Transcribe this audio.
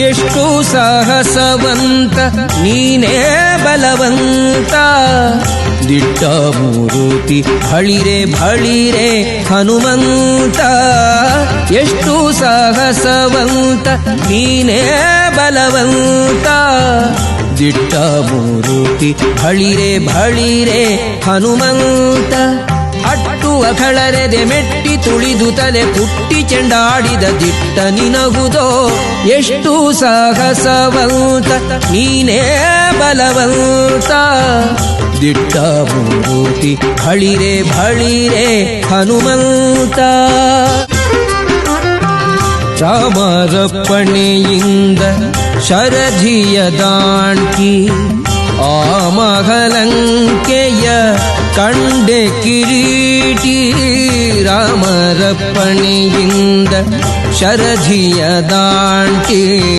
ಎಷ್ಟು ಸಾಹಸವಂತ ನೀನೇ ಬಲವಂತ ದಿಟ್ಟ ಮೂರುತಿ ಭಳಿರೆ ಭಳಿರೆ ಹನುಮಂತ ಎಷ್ಟು ಸಾಹಸವಂತ ನೀನೇ ಬಲವಂತ ದಿಟ್ಟ ಮೂರುತಿ ಭಳಿರೆ ಭಳಿರೆ ಹನುಮಂತ ಅಟ್ಟುವ ಖಳರೆದೆ ಮೆಟ್ಟಿ ತುಳಿದು ತಲೆ ಪುಟ್ಟಿ ಚೆಂಡಾಡಿದ ದಿಟ್ಟ ನಿನಗುದೋ ಎಷ್ಟು ಸಾಹಸವಂತ ನೀನೇ ಬಲವಂತ ದಿಟ್ಟ ಮೂರುತಿ ಭಳಿರೆ ಭಳಿರೆ ಹನುಮಂತ ರಾಮರಪ್ಪಣೆಯಿಂದ ಶರಧಿಯ ದಾಂಟಿ ಆ ಮಹಲಂಕೆಯ ಕಂಡೆ ಕಿರೀಟಿ ರಾಮರಪ್ಪಣೆಯಿಂದ ಶರಧಿಯ ದಾಂಟಿ